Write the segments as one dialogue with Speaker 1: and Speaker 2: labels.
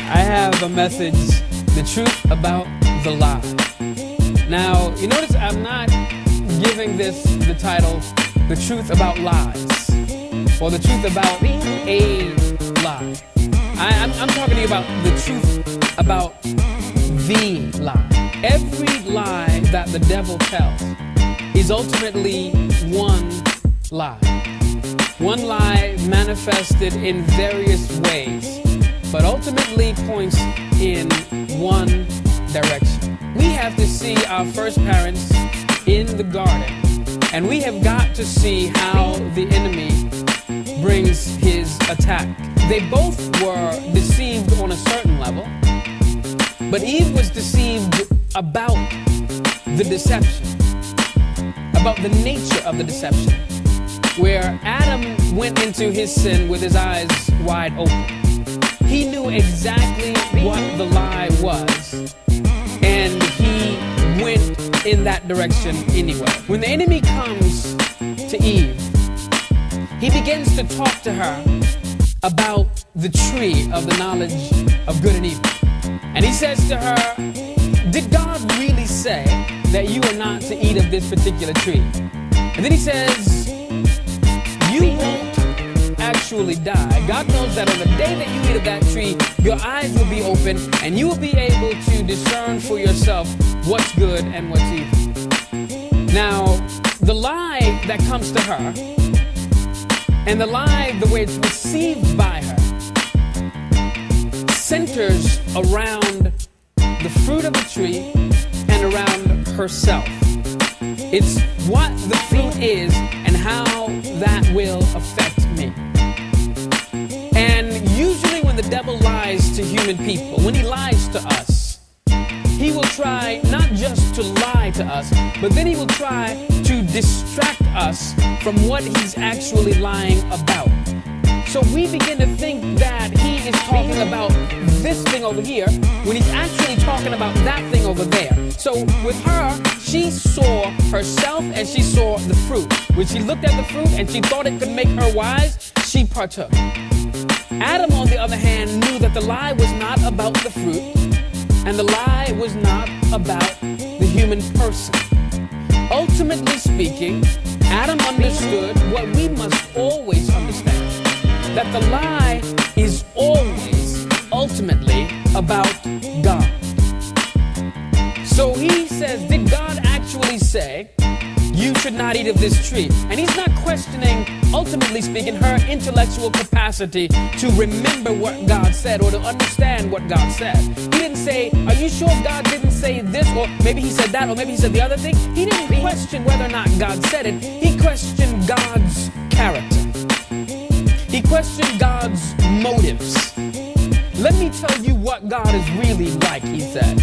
Speaker 1: I have a message, the truth about the lie. Now, you notice I'm not giving this the title, the truth about lies, or the truth about a lie. I'm talking to you about the truth about the lie. Every lie that the devil tells is ultimately one lie. One lie manifested in various ways, but ultimately points in one direction. We have to see our first parents in the garden, and we have got to see how the enemy brings his attack. They both were deceived on a certain level, but Eve was deceived about the deception, about the nature of the deception, where Adam went into his sin with his eyes wide open. He knew exactly what the lie was, and he went in that direction anyway. When the enemy comes to Eve, he begins to talk to her about the tree of the knowledge of good and evil. And he says to her, did God really say that you are not to eat of this particular tree? And then he says, you won't actually die. God knows that on the day that you eat of that tree, your eyes will be open and you will be able to discern for yourself what's good and what's evil. Now, the lie that comes to her, and the lie, the way it's received by her, centers around the fruit of the tree and around herself. It's what the fruit is and how that will affect me. And usually when the devil lies to human people, when he lies to us, he will try not just to lie to us, but then he will try to distract us from what he's actually lying about. So we begin to think that he is talking about this thing over here when he's actually talking about that thing over there. So with her, she saw herself and she saw the fruit. When she looked at the fruit and she thought it could make her wise, she partook. Adam, on the other hand, knew that the lie was not about the fruit, and the lie was not about the human person. Ultimately speaking, Adam understood what we must always understand, that the lie is always ultimately about God. So he says, did God actually say you should not eat of this tree? And he's not questioning, ultimately speaking, her intellectual capacity to remember what God said or to understand what God said. He didn't say, are you sure God didn't say this? Or maybe he said that, or maybe he said the other thing. He didn't question whether or not God said it. He questioned God's character. He questioned God's motives. Let me tell you what God is really like, he said.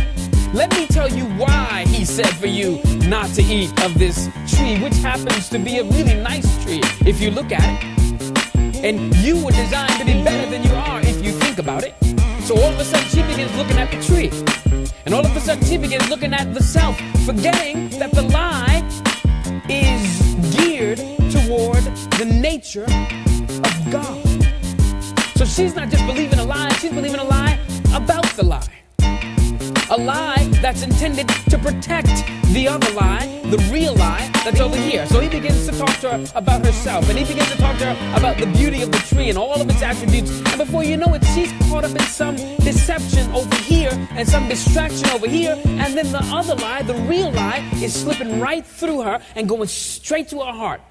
Speaker 1: Let me tell you why he said for you not to eat of this tree, which happens to be a really nice tree if you look at it. And you were designed to be better than you are if you think about it. So all of a sudden she begins looking at the tree. And all of a sudden she begins looking at the self, forgetting that the lie is geared toward the nature of God. So she's not just believing a lie, she's believing a lie about the lie. A lie that's intended to protect the other lie, the real lie that's over here. So he begins to talk to her about herself, and he begins to talk to her about the beauty of the tree and all of its attributes. And before you know it, she's caught up in some deception over here and some distraction over here. And then the other lie, the real lie, is slipping right through her and going straight to her heart.